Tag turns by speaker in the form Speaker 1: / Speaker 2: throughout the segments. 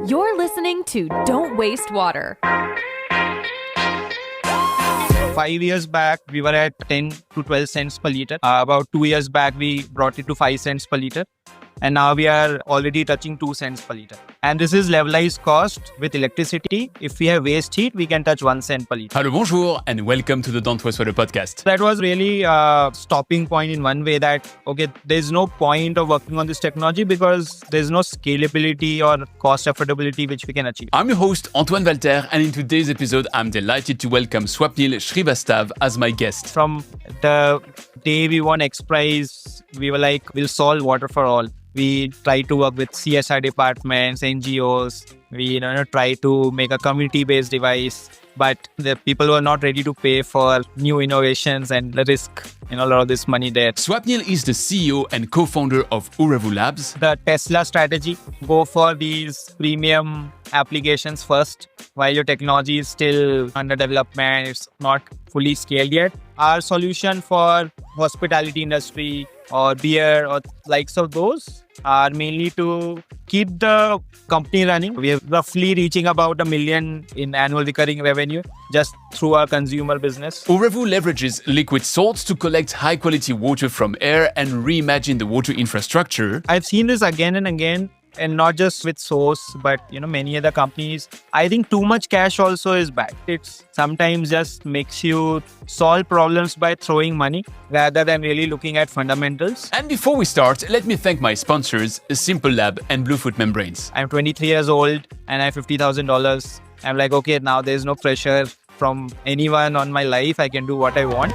Speaker 1: You're listening to Don't Waste Water.
Speaker 2: 5 years back, we were at 10 to 12 cents per liter. About 2 years back, we brought it to 5 cents per liter. And now we are already touching 2 cents per liter. And this is levelized cost with electricity. If we have waste heat, we can touch 1 cent per liter.
Speaker 3: Hello, bonjour, and welcome to the Don't Waste Water podcast.
Speaker 2: That was really a stopping point in one way that, okay, there's no point of working on this technology because there's no scalability or cost affordability which we can achieve.
Speaker 3: I'm your host, Antoine Walter, and in today's episode, I'm delighted to welcome Swapnil Shrivastav as my guest.
Speaker 2: From the day we won X Prize, we were like, we'll solve water for all. We try to work with CSR departments, NGOs. We try to make a community-based device. But the people were not ready to pay for new innovations and the risk, a lot of this money there.
Speaker 3: Swapnil is the CEO and co-founder of Uravu Labs.
Speaker 2: The Tesla strategy, go for these premium applications first while your technology is still under development, it's not fully scaled yet. Our solution for hospitality industry or beer or likes of those are mainly to keep the company running. We are roughly reaching about $1 million in annual recurring revenue just through our consumer business.
Speaker 3: Uravu leverages liquid salts to collect high-quality water from air and reimagine the water infrastructure.
Speaker 2: I've seen this again and again, and not just with Source, but many other companies. I think too much cash also is bad. It sometimes just makes you solve problems by throwing money rather than really looking at fundamentals.
Speaker 3: And before we start, let me thank my sponsors, Simple Lab and Bluefoot Membranes.
Speaker 2: I'm 23 years old and I have $50,000. I'm like, okay, now there's no pressure from anyone on my life. I can do what I want.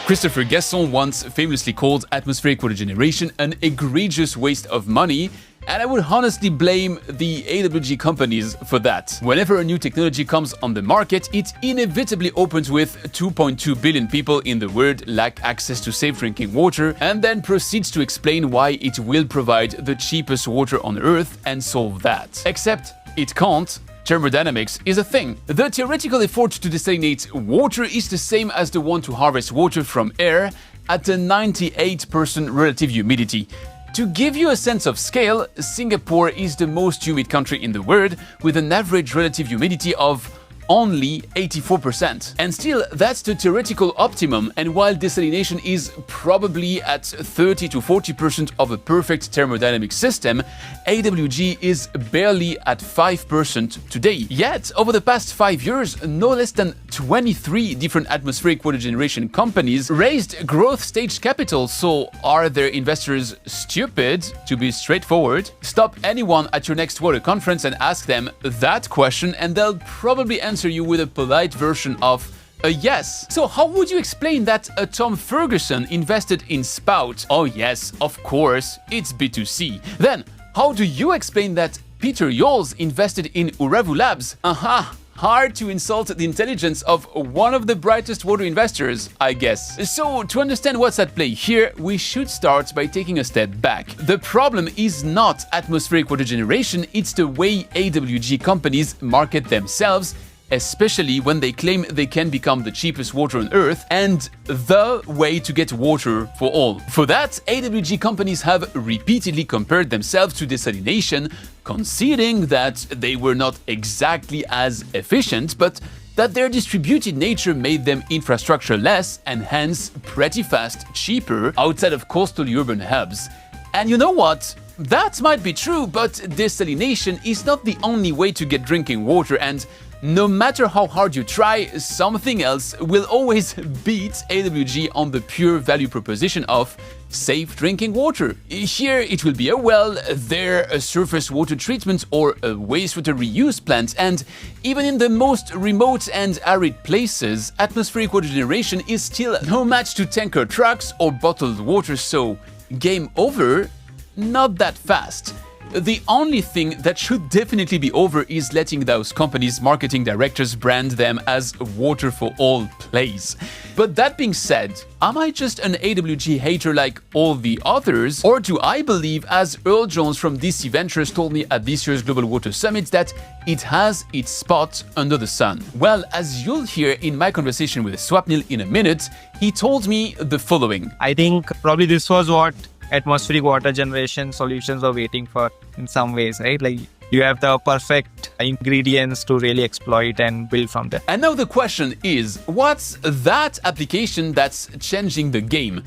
Speaker 3: Christopher Guesson once famously called atmospheric water generation an egregious waste of money, and I would honestly blame the AWG companies for that. Whenever a new technology comes on the market, it inevitably opens with 2.2 billion people in the world lack access to safe drinking water, and then proceeds to explain why it will provide the cheapest water on Earth and solve that. Except it can't. Thermodynamics is a thing. The theoretical effort to desalinate water is the same as the one to harvest water from air at a 98% relative humidity. To give you a sense of scale, Singapore is the most humid country in the world with an average relative humidity of only 84%. And still, that's the theoretical optimum, and while desalination is probably at 30 to 40% of a perfect thermodynamic system, AWG is barely at 5% today. Yet, over the past 5 years, no less than 23 different atmospheric water generation companies raised growth stage capital. So are their investors stupid? To be straightforward, stop anyone at your next water conference and ask them that question, and they'll probably answer you with a polite version of a yes. So how would you explain that a Tom Ferguson invested in Spout? Oh yes, of course, it's B2C. Then, how do you explain that Peter Yoles invested in Uravu Labs? Hard to insult the intelligence of one of the brightest water investors, I guess. So, to understand what's at play here, we should start by taking a step back. The problem is not atmospheric water generation, it's the way AWG companies market themselves, especially when they claim they can become the cheapest water on Earth and the way to get water for all. For that, AWG companies have repeatedly compared themselves to desalination, conceding that they were not exactly as efficient, but that their distributed nature made them infrastructure-less and hence pretty fast cheaper outside of coastal urban hubs. And you know what? That might be true, but desalination is not the only way to get drinking water, and no matter how hard you try, something else will always beat AWG on the pure value proposition of safe drinking water. Here it will be a well, there a surface water treatment or a wastewater reuse plant, and even in the most remote and arid places, atmospheric water generation is still no match to tanker trucks or bottled water, so game over? Not that fast. The only thing that should definitely be over is letting those companies' marketing directors brand them as a water for all place. But that being said, am I just an AWG hater like all the others? Or do I believe, as Earl Jones from DC Ventures told me at this year's Global Water Summit, that it has its spot under the sun? Well, as you'll hear in my conversation with Swapnil in a minute, he told me the following.
Speaker 2: I think probably this was what atmospheric water generation solutions are waiting for in some ways, right? Like you have the perfect ingredients to really exploit and build from there.
Speaker 3: And now the question is, what's that application that's changing the game?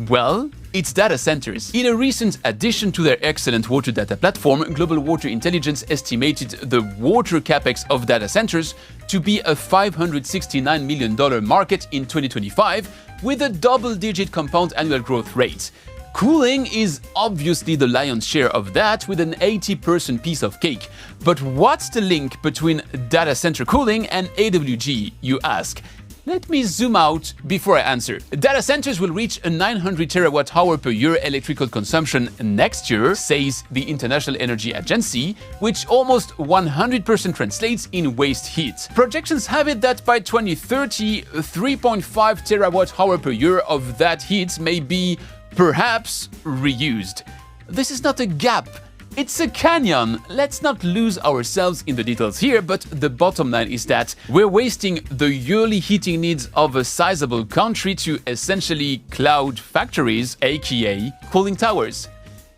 Speaker 3: Well, it's data centers. In a recent addition to their excellent water data platform, Global Water Intelligence estimated the water capex of data centers to be a $569 million market in 2025, with a double-digit compound annual growth rate. Cooling is obviously the lion's share of that, with an 80% piece of cake. But what's the link between data center cooling and AWG, you ask? Let me zoom out before I answer. Data centers will reach a 900 terawatt-hour per year electrical consumption next year, says the International Energy Agency, which almost 100% translates in waste heat. Projections have it that by 2030, 3.5 terawatt-hour per year of that heat may be, perhaps, reused. This is not a gap. It's a canyon. Let's not lose ourselves in the details here, but the bottom line is that we're wasting the yearly heating needs of a sizable country to essentially cloud factories, aka cooling towers.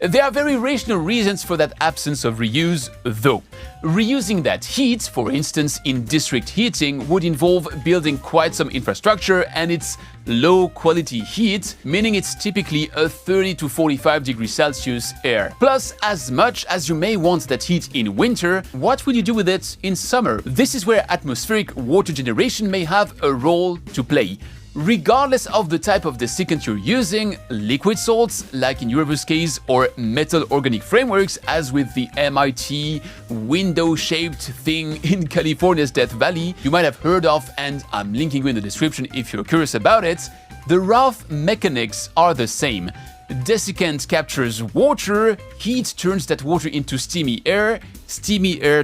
Speaker 3: There are very rational reasons for that absence of reuse, though. Reusing that heat, for instance in district heating, would involve building quite some infrastructure, and it's low-quality heat, meaning it's typically a 30 to 45 degrees Celsius air. Plus, as much as you may want that heat in winter, what will you do with it in summer? This is where atmospheric water generation may have a role to play. Regardless of the type of desiccant you're using, liquid salts, like in Urevu's case, or metal organic frameworks, as with the MIT window-shaped thing in California's Death Valley, you might have heard of, and I'm linking you in the description if you're curious about it, the rough mechanics are the same. Desiccant captures water, heat turns that water into steamy air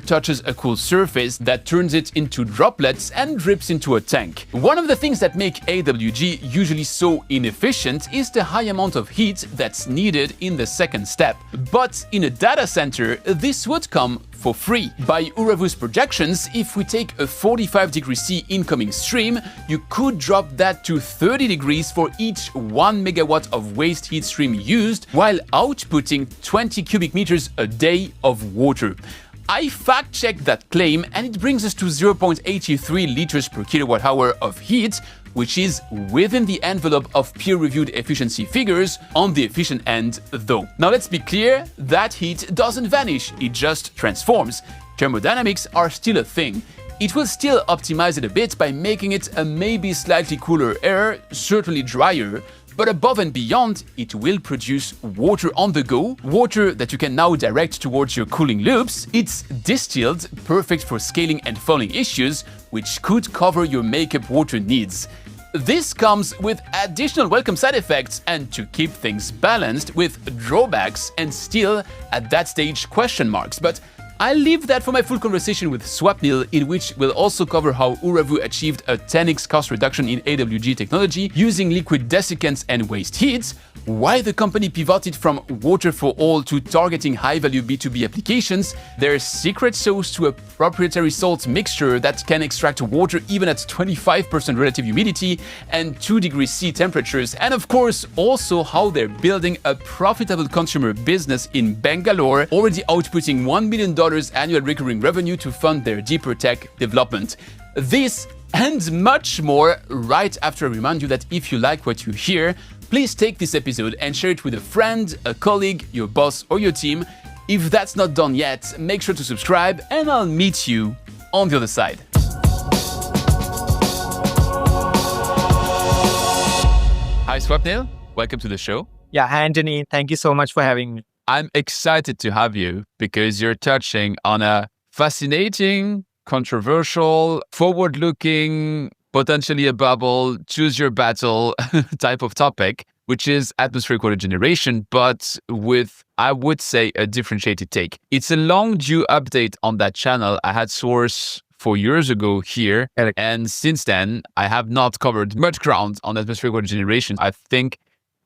Speaker 3: touches a cool surface that turns it into droplets and drips into a tank. One of the things that make AWG usually so inefficient is the high amount of heat that's needed in the second step. But in a data center, this would come for free. By Urevu's projections, if we take a 45 degrees C incoming stream, you could drop that to 30 degrees for each 1 megawatt of waste heat stream used, while outputting 20 cubic meters a day of water. I fact-checked that claim, and it brings us to 0.83 liters per kilowatt hour of heat, which is within the envelope of peer-reviewed efficiency figures on the efficient end, though. Now let's be clear, that heat doesn't vanish, it just transforms. Thermodynamics are still a thing. It will still optimize it a bit by making it a maybe slightly cooler air, certainly drier, but above and beyond, it will produce water on the go, water that you can now direct towards your cooling loops. It's distilled, perfect for scaling and fouling issues, which could cover your makeup water needs. This comes with additional welcome side effects, and to keep things balanced, with drawbacks and still, at that stage, question marks. But I'll leave that for my full conversation with Swapnil, in which we'll also cover how Urevu achieved a 10x cost reduction in AWG technology using liquid desiccants and waste heat, why the company pivoted from water for all to targeting high-value B2B applications, their secret sauce to a proprietary salt mixture that can extract water even at 25% relative humidity and 2 degrees C temperatures, and of course also how they're building a profitable consumer business in Bangalore, already outputting $1 million annual recurring revenue to fund their deeper tech development. This and much more right after I remind you that if you like what you hear, please take this episode and share it with a friend, a colleague, your boss, or your team. If that's not done yet, make sure to subscribe, and I'll meet you on the other side. Hi, Swapnil. Welcome to the show.
Speaker 2: Yeah, Anthony, thank you so much for having me.
Speaker 3: I'm excited to have you because you're touching on a fascinating, controversial, forward-looking, potentially a bubble, choose your battle type of topic, which is atmospheric water generation, but with, I would say, a differentiated take. It's a long due update on that channel. I had Source 4 years ago here, and since then, I have not covered much ground on atmospheric water generation. I think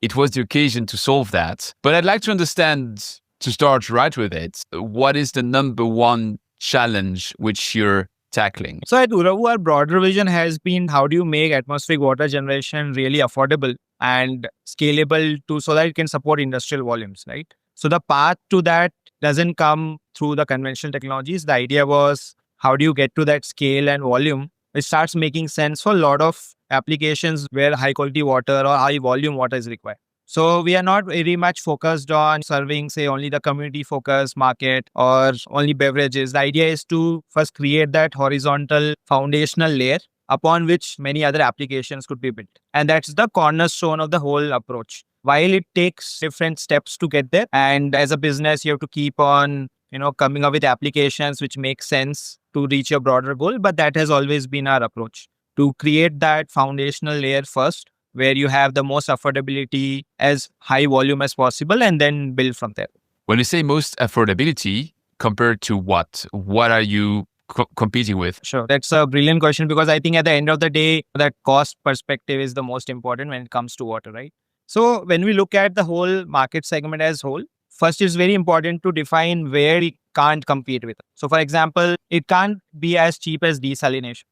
Speaker 3: it was the occasion to solve that. But I'd like to understand, to start right with it, what is the number one challenge which you're tackling?
Speaker 2: So at Urevu, our broader vision has been how do you make atmospheric water generation really affordable and scalable so that it can support industrial volumes, right? So the path to that doesn't come through the conventional technologies. The idea was, how do you get to that scale and volume? It starts making sense for a lot of applications where high quality water or high volume water is required. So we are not very much focused on serving, say, only the community focused market or only beverages. The idea is to first create that horizontal foundational layer upon which many other applications could be built. And that's the cornerstone of the whole approach. While it takes different steps to get there, and as a business, you have to keep on, coming up with applications which make sense to reach your broader goal. But that has always been our approach, to create that foundational layer first, where you have the most affordability as high volume as possible, and then build from there.
Speaker 3: When you say most affordability, compared to what? What are you competing with?
Speaker 2: Sure. That's a brilliant question, because I think at the end of the day, that cost perspective is the most important when it comes to water, right? So when we look at the whole market segment as whole, first it's very important to define where we can't compete with. So for example, it can't be as cheap as desalination.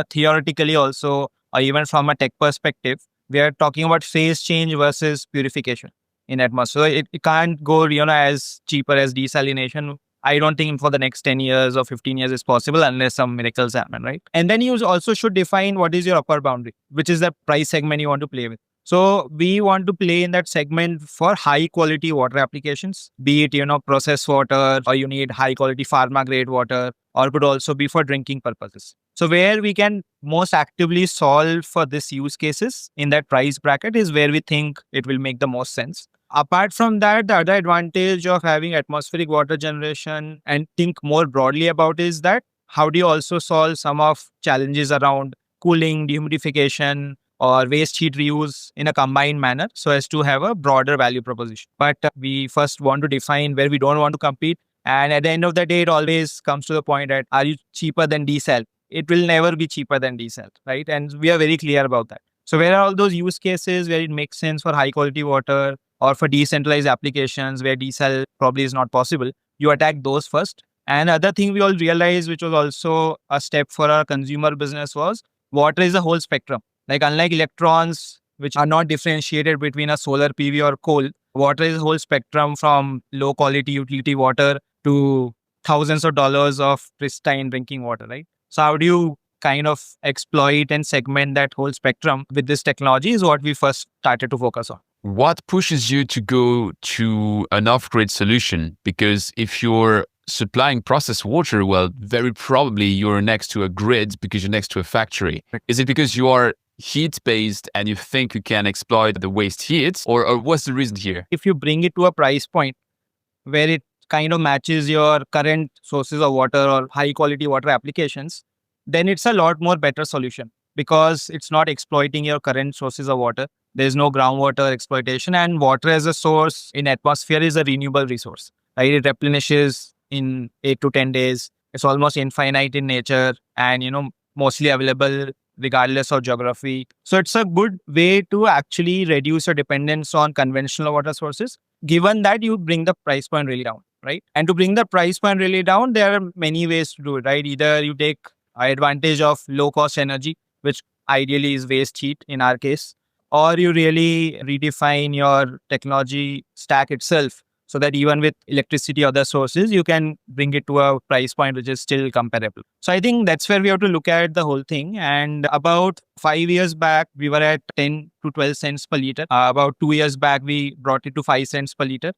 Speaker 2: Theoretically also, or even from a tech perspective, we are talking about phase change versus purification in atmosphere. So it can't go, as cheaper as desalination. I don't think for the next 10 years or 15 years is possible unless some miracles happen, right? And then you also should define what is your upper boundary, which is the price segment you want to play with. So we want to play in that segment for high quality water applications, be it, processed water, or you need high quality pharma grade water, or could also be for drinking purposes. So where we can most actively solve for this use cases in that price bracket is where we think it will make the most sense. Apart from that, the other advantage of having atmospheric water generation and think more broadly about is that how do you also solve some of challenges around cooling, dehumidification, or waste heat reuse in a combined manner, so as to have a broader value proposition. But we first want to define where we don't want to compete. And at the end of the day, it always comes to the point that, are you cheaper than desal? It will never be cheaper than desal, right? And we are very clear about that. So where are all those use cases where it makes sense for high quality water or for decentralized applications where desal probably is not possible? You attack those first. And other thing we all realized, which was also a step for our consumer business, was water is a whole spectrum. Like unlike electrons, which are not differentiated between a solar PV or coal, water is a whole spectrum from low quality utility water to thousands of dollars of pristine drinking water, right? So how do you kind of exploit and segment that whole spectrum with this technology is what we first started to focus on.
Speaker 3: What pushes you to go to an off-grid solution? Because if you're supplying processed water, well, very probably you're next to a grid because you're next to a factory. Is it because you are heat-based and you think you can exploit the waste heat, or what's the reason here?
Speaker 2: If you bring it to a price point where it kind of matches your current sources of water or high quality water applications, then it's a lot more better solution, because it's not exploiting your current sources of water. There's no groundwater exploitation, and water as a source in atmosphere is a renewable resource, right? It replenishes in 8 to 10 days. It's almost infinite in nature and, mostly available regardless of geography. So it's a good way to actually reduce your dependence on conventional water sources, given that you bring the price point really down, right? And to bring the price point really down, there are many ways to do it, right? Either you take advantage of low cost energy, which ideally is waste heat in our case, or you really redefine your technology stack itself so that even with electricity or other sources, you can bring it to a price point which is still comparable. So I think that's where we have to look at the whole thing. And about 5 years back, we were at 10 to 12 cents per liter. About 2 years back, we brought it to 5 cents per liter.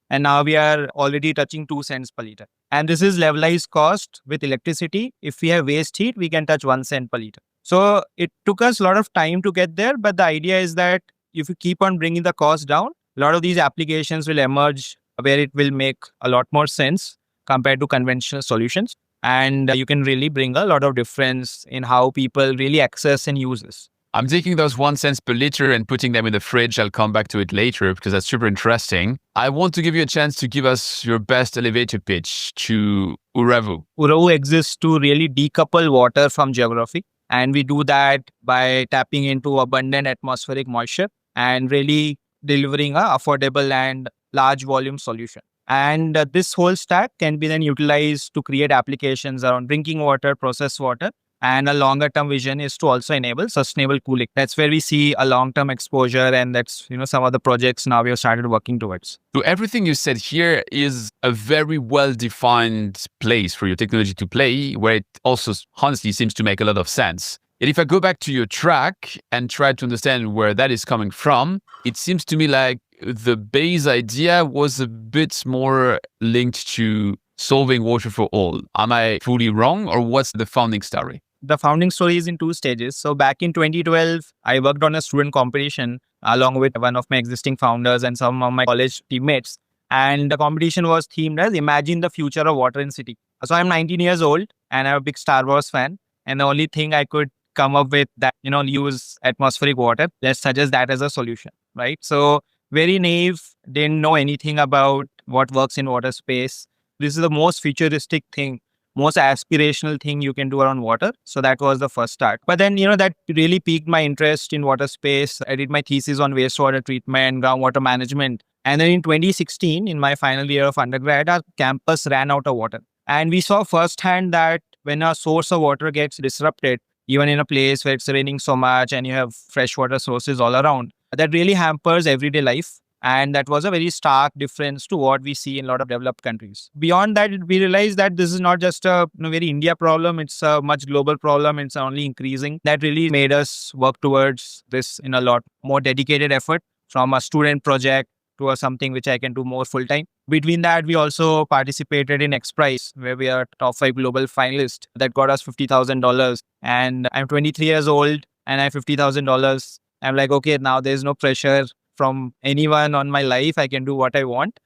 Speaker 2: And now we are already touching 2 cents per liter. And this is levelized cost with electricity. If we have waste heat, we can touch 1 cent per liter. So it took us a lot of time to get there. But the idea is that if you keep on bringing the cost down, a lot of these applications will emerge where it will make a lot more sense compared to conventional solutions. And you can really bring a lot of difference in how people really access and use this.
Speaker 3: I'm taking those 1 cent per liter and putting them in the fridge. I'll come back to it later because that's super interesting. I want to give you a chance to give us your best elevator pitch to Uravu.
Speaker 2: Uravu exists to really decouple water from geography. And we do that by tapping into abundant atmospheric moisture and really delivering a affordable and large volume solution. And this whole stack can be then utilized to create applications around drinking water, processed water, And a longer term vision is to also enable sustainable cooling. That's where we see a long term exposure. And that's, some of the projects now we have started working towards.
Speaker 3: So everything you said here is a very well-defined place for your technology to play, where it also honestly seems to make a lot of sense. And if I go back to your track and try to understand where that is coming from, it seems to me like the base idea was a bit more linked to solving water for all. Am I fully wrong, or what's the founding story?
Speaker 2: The founding story is in two stages. So back in 2012, I worked on a student competition along with one of my existing founders and some of my college teammates. And the competition was themed as Imagine the Future of Water in City. So I'm 19 years old and I'm a big Star Wars fan. And the only thing I could come up with that, use atmospheric water, let's suggest that as a solution, right? So very naive, didn't know anything about what works in water space. This is the most futuristic thing, most aspirational thing you can do around water. So that was the first start. But then, that really piqued my interest in water space. I did my thesis on wastewater treatment, groundwater management. And then in 2016, in my final year of undergrad, our campus ran out of water. And we saw firsthand that when a source of water gets disrupted, even in a place where it's raining so much and you have freshwater sources all around, that really hampers everyday life. And that was a very stark difference to what we see in a lot of developed countries. Beyond that, we realized that this is not just a very India problem. It's a much global problem. It's only increasing. That really made us work towards this in a lot more dedicated effort, from a student project to something which I can do more full time. Between that, we also participated in X Prize, where we are top 5 global finalists. That got us $50,000. And I'm 23 years old and I have $50,000. I'm like, okay, now there's no pressure from anyone on my life. I can do what I want.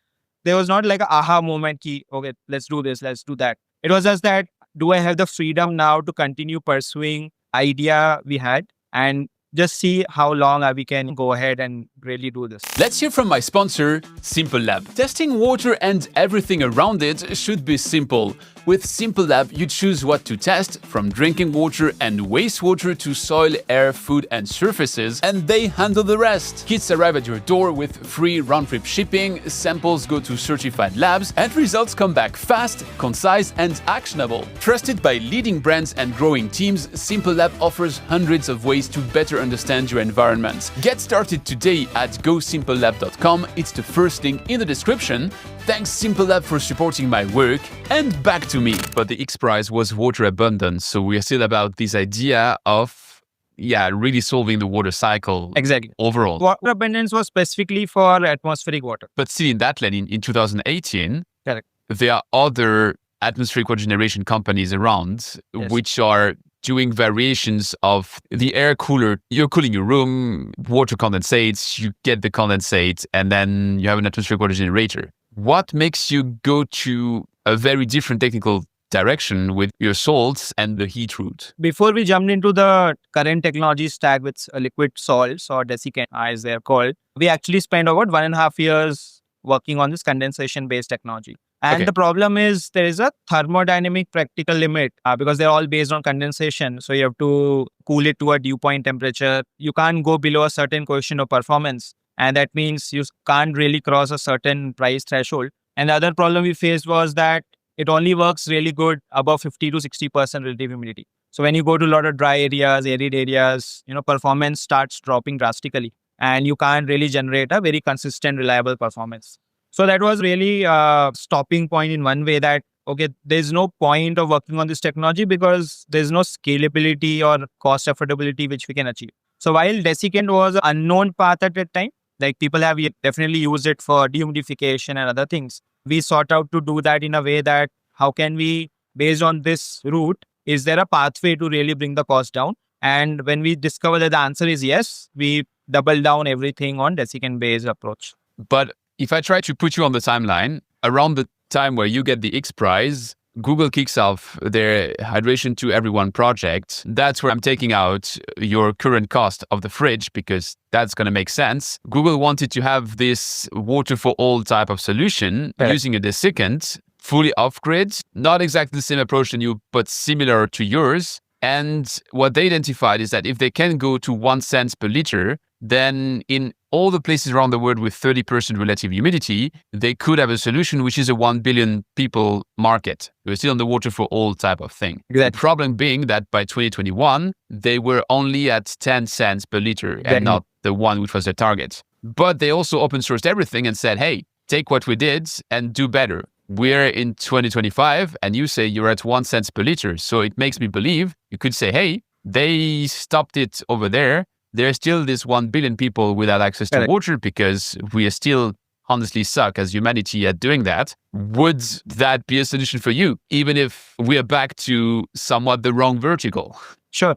Speaker 2: There was not like an aha moment, okay, let's do this, let's do that. It was just that, do I have the freedom now to continue pursuing idea we had and just see how long we can go ahead and really do this.
Speaker 3: Let's hear from my sponsor, Simple Lab. Testing water and everything around it should be simple. With Simple Lab, you choose what to test, from drinking water and wastewater to soil, air, food and surfaces, and they handle the rest. Kits arrive at your door with free round-trip shipping, samples go to certified labs, and results come back fast, concise and actionable. Trusted by leading brands and growing teams, Simple Lab offers hundreds of ways to better understand your environment. Get started today at gosimplelab.com. It's the first link in the description. Thanks Simple Lab for supporting my work, and back to me. But the X Prize was water abundance, so we are still about this idea of really solving the water cycle.
Speaker 2: Exactly.
Speaker 3: Overall.
Speaker 2: Water abundance was specifically for atmospheric water.
Speaker 3: But still in that lane, in 2018,
Speaker 2: correct,
Speaker 3: there are other atmospheric water generation companies around,
Speaker 2: yes,
Speaker 3: which are doing variations of the air cooler. You're cooling your room, water condensates, you get the condensate, and then you have an atmospheric water generator. What makes you go to a very different technical direction with your salts and the heat route? Before
Speaker 2: we jumped into the current technology stack with liquid salts, or Desiccant as they're called, we actually spent about 1.5 years working on this condensation-based technology. And the problem is there is a thermodynamic practical limit because they're all based on condensation. So you have to cool it to a dew point temperature. You can't go below a certain coefficient of performance. And that means you can't really cross a certain price threshold. And the other problem we faced was that it only works really good above 50 to 60% relative humidity. So when you go to a lot of dry areas, arid areas, performance starts dropping drastically. And you can't really generate a very consistent, reliable performance. So that was really a stopping point in one way, that, okay, there's no point of working on this technology because there's no scalability or cost affordability which we can achieve. So while Desiccant was an unknown path at that time, like people have definitely used it for dehumidification and other things, we sought out to do that in a way that how can we, based on this route, is there a pathway to really bring the cost down? And when we discover that the answer is yes, we double down everything on Desiccant-based approach.
Speaker 3: But if I try to put you on the timeline, around the time where you get the X Prize, Google kicks off their Hydration to Everyone project. That's where I'm taking out your current cost of the fridge, because that's going to make sense. Google wanted to have this water for all type of solution using a Desiccant, fully off-grid, not exactly the same approach than you, but similar to yours. And what they identified is that if they can go to 1 cent per liter, then in all the places around the world with 30% relative humidity, they could have a solution which is a 1 billion people market. We're still on the water for all type of thing.
Speaker 2: Exactly.
Speaker 3: The problem being that by 2021, they were only at 10 cents per liter and not the one which was their target. But they also open sourced everything and said, hey, take what we did and do better. We're in 2025 and you say you're at 1 cent per liter. So it makes me believe you could say, hey, they stopped it over there. There's still this 1 billion people without access to water because we are still honestly suck as humanity at doing that. Would that be a solution for you, even if we are back to somewhat the wrong vertical?
Speaker 2: Sure.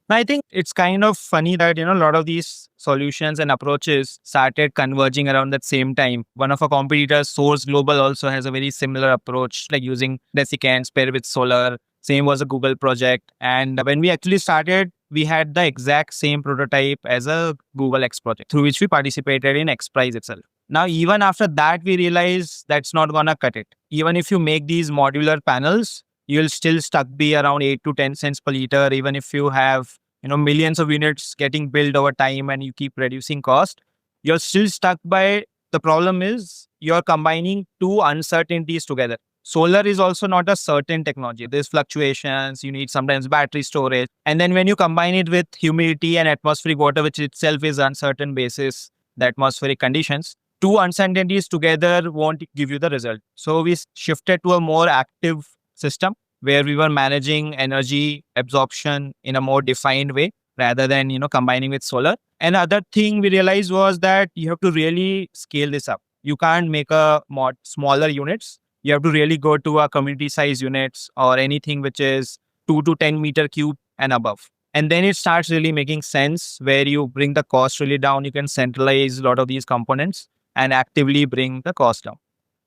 Speaker 2: I think it's kind of funny that, a lot of these solutions and approaches started converging around that same time. One of our competitors, Source Global, also has a very similar approach, like using Desiccant paired with solar. Same was a Google project. And when we actually started, we had the exact same prototype as a Google X project, through which we participated in X Prize itself. Now, even after that, we realized that's not going to cut it. Even if you make these modular panels, you'll still stuck be around 8 to 10 cents per liter. Even if you have, millions of units getting built over time and you keep reducing cost, you're still stuck by the problem is you're combining two uncertainties together. Solar is also not a certain technology. There's fluctuations. You need sometimes battery storage. And then when you combine it with humidity and atmospheric water, which itself is uncertain basis, the atmospheric conditions, two uncertainties together won't give you the result. So we shifted to a more active system where we were managing energy absorption in a more defined way rather than, combining with solar. Another thing we realized was that you have to really scale this up. You can't make a smaller units. You have to really go to a community size units or anything which is 2 to 10 meter cube and above. And then it starts really making sense where you bring the cost really down. You can centralize a lot of these components and actively bring the cost down.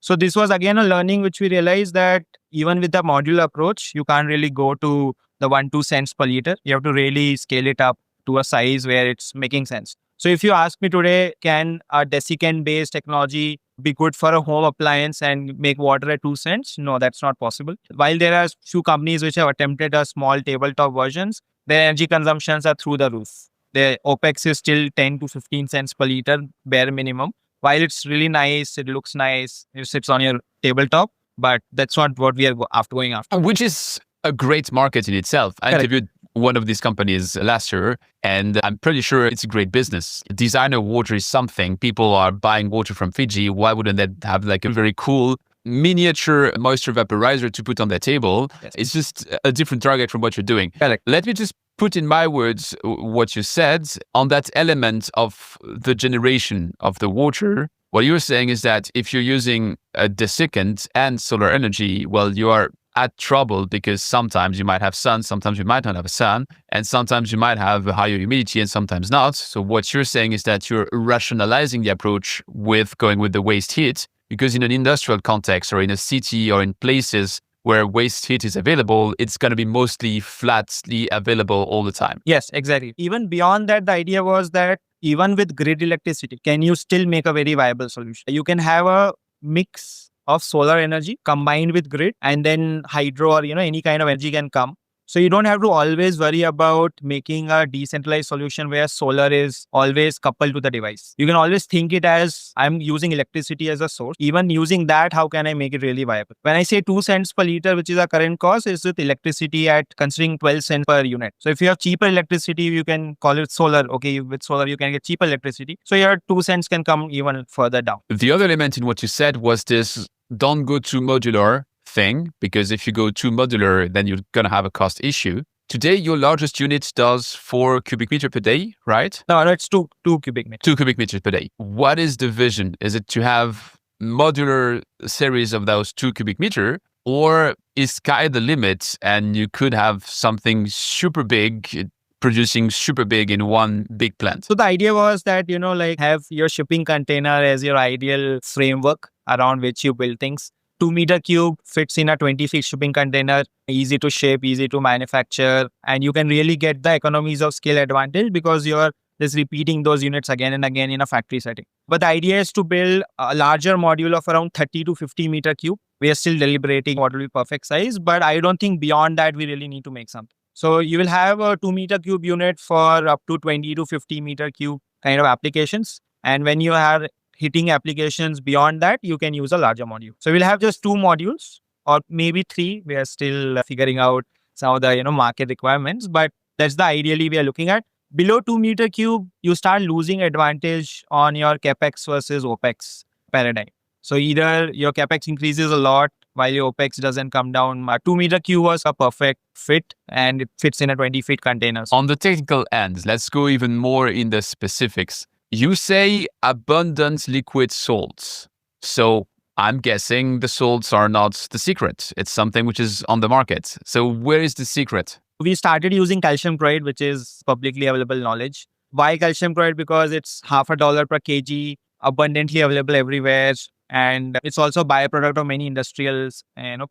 Speaker 2: So this was again a learning which we realized that even with the modular approach, you can't really go to the 1-2 cents per liter. You have to really scale it up to a size where it's making sense. So if you ask me today, can a Desiccant based technology be good for a home appliance and make water at 2 cents? No, that's not possible. While there are few companies which have attempted a small tabletop versions, their energy consumptions are through the roof. Their OPEX is still 10 to 15 cents per liter, bare minimum. While it's really nice, it looks nice, it sits on your tabletop, but that's not what we are going after.
Speaker 3: Which is a great market in itself. I interviewed one of these companies last year, and I'm pretty sure it's a great business. Designer water is something. People are buying water from Fiji. Why wouldn't they have like a very cool miniature moisture vaporizer to put on their table? Yes. It's just a different target from what you're doing.
Speaker 2: Correct.
Speaker 3: Let me just put in my words what you said on that element of the generation of the water. What you're saying is that if you're using a desiccant and solar energy, well, you are at trouble because sometimes you might have sun, sometimes you might not have a sun, and sometimes you might have a higher humidity and sometimes not. So what you're saying is that you're rationalizing the approach with going with the waste heat, because in an industrial context or in a city or in places where waste heat is available, it's going to be mostly flatly available all the time.
Speaker 2: Yes, exactly. Even beyond that, the idea was that even with grid electricity, can you still make a very viable solution? You can have a mix of solar energy combined with grid, and then hydro or, any kind of energy can come. So you don't have to always worry about making a decentralized solution where solar is always coupled to the device. You can always think it as I'm using electricity as a source. Even using that, how can I make it really viable? When I say 2 cents per liter, which is our current cost, is with electricity at considering 12 cents per unit. So if you have cheaper electricity, you can call it solar. Okay, with solar, you can get cheaper electricity. So your 2 cents can come even further down.
Speaker 3: The other element in what you said was this don't go too modular thing, because if you go too modular, then you're going to have a cost issue. Today, your largest unit does 4 cubic meter per day, right?
Speaker 2: No, it's 2 cubic meters.
Speaker 3: 2 cubic meters per day. What is the vision? Is it to have modular series of those 2 cubic meter, or is sky the limit and you could have something super big producing super big in one big plant?
Speaker 2: So the idea was that, have your shipping container as your ideal framework around which you build things. 2 meter cube fits in a 20 feet shipping container, easy to ship, easy to manufacture, and you can really get the economies of scale advantage because you're just repeating those units again and again in a factory setting. But the idea is to build a larger module of around 30 to 50 meter cube. We are still deliberating what will be perfect size, but I don't think beyond that we really need to make something. So you will have a 2 meter cube unit for up to 20 to 50 meter cube kind of applications. And when you are hitting applications beyond that, you can use a larger module. So we'll have just 2 modules or maybe 3. We are still figuring out some of the market requirements, but that's the ideally we are looking at. Below 2 meter cube, you start losing advantage on your capex versus opex paradigm. So either your capex increases a lot while your opex doesn't come down. 2 meter cube was a perfect fit and it fits in a 20-feet container.
Speaker 3: On the technical end, let's go even more in the specifics. You say abundant liquid salts. So I'm guessing the salts are not the secret. It's something which is on the market. So where is the secret?
Speaker 2: We started using calcium chloride, which is publicly available knowledge. Why calcium chloride? Because it's $0.50 per kg, abundantly available everywhere. And it's also a byproduct of many industrial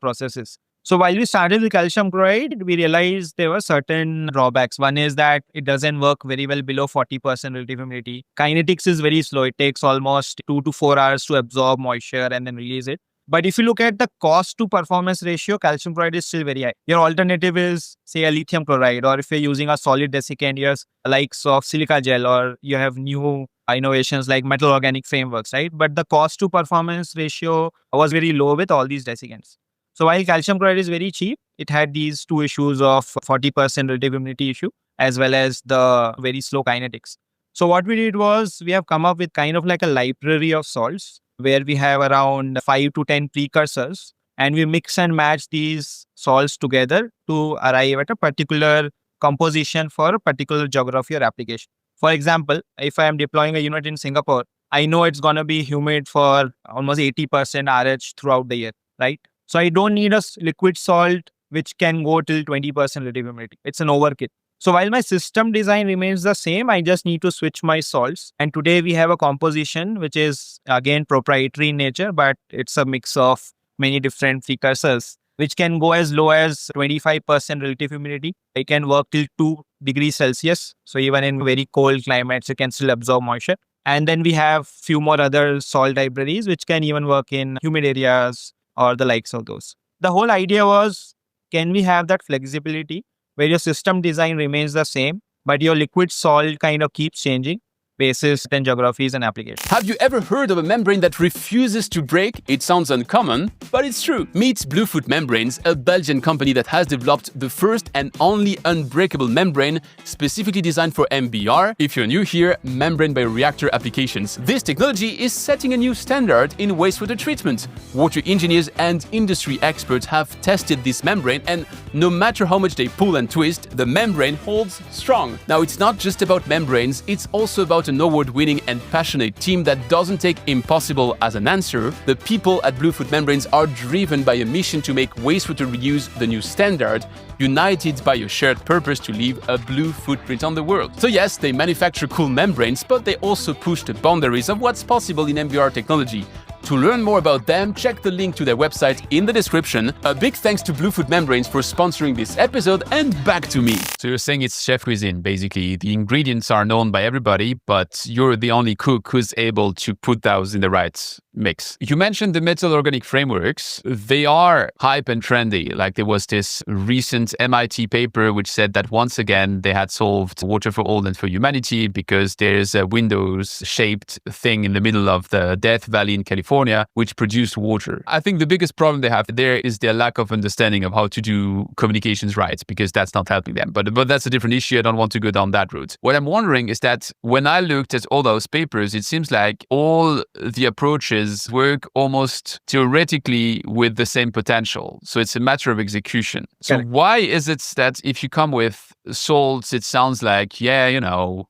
Speaker 2: processes. So while we started with calcium chloride, we realized there were certain drawbacks. One is that it doesn't work very well below 40% relative humidity. Kinetics is very slow. It takes almost 2 to 4 hours to absorb moisture and then release it. But if you look at the cost to performance ratio, calcium chloride is still very high. Your alternative is, say, a lithium chloride, or if you're using a solid desiccant, you have likes of silica gel, or you have new innovations like metal organic frameworks, right? But the cost to performance ratio was very low with all these desiccants. So while calcium chloride is very cheap, it had these 2 issues of 40% relative humidity issue, as well as the very slow kinetics. So what we did was we have come up with kind of like a library of salts, where we have around 5 to 10 precursors, and we mix and match these salts together to arrive at a particular composition for a particular geography or application. For example, if I am deploying a unit in Singapore, I know it's going to be humid for almost 80% RH throughout the year, right? So I don't need a liquid salt which can go till 20% relative humidity. It's an overkill. So while my system design remains the same, I just need to switch my salts. And today we have a composition which is again proprietary in nature, but it's a mix of many different precursors, which can go as low as 25% relative humidity. It can work till 2 degrees Celsius. So even in very cold climates, you can still absorb moisture. And then we have few more other salt libraries, which can even work in humid areas or the likes of those. The whole idea was, can we have that flexibility where your system design remains the same, but your liquid salt kind of keeps changing basis and geographies and applications.
Speaker 3: Have you ever heard of a membrane that refuses to break? It sounds uncommon, but it's true. Meet Bluefoot Membranes, a Belgian company that has developed the first and only unbreakable membrane specifically designed for MBR. If you're new here, membrane bioreactor applications. This technology is setting a new standard in wastewater treatment. Water engineers and industry experts have tested this membrane, and no matter how much they pull and twist, the membrane holds strong. Now, it's not just about membranes, it's also about an award-winning and passionate team that doesn't take impossible as an answer. The people at Bluefoot Membranes are driven by a mission to make wastewater reuse the new standard, united by a shared purpose to leave a blue footprint on the world. So yes, they manufacture cool membranes, but they also push the boundaries of what's possible in MBR technology. To learn more about them, check the link to their website in the description. A big thanks to Bluefoot Membranes for sponsoring this episode, and back to me. So you're saying it's chef cuisine, basically. The ingredients are known by everybody, but you're the only cook who's able to put those in the right mix. You mentioned the metal organic frameworks. They are hype and trendy. Like there was this recent MIT paper which said that once again they had solved water for all and for humanity because there's a Windows-shaped thing in the middle of the Death Valley in California which produced water. I think the biggest problem they have there is their lack of understanding of how to do communications right, because that's not helping them. But that's a different issue. I don't want to go down that route. What I'm wondering is that when I looked at all those papers, it seems like all the approaches work almost theoretically with the same potential. So it's a matter of execution. So
Speaker 2: Correct.
Speaker 3: Why is it that if you come with salts, it sounds like, yeah,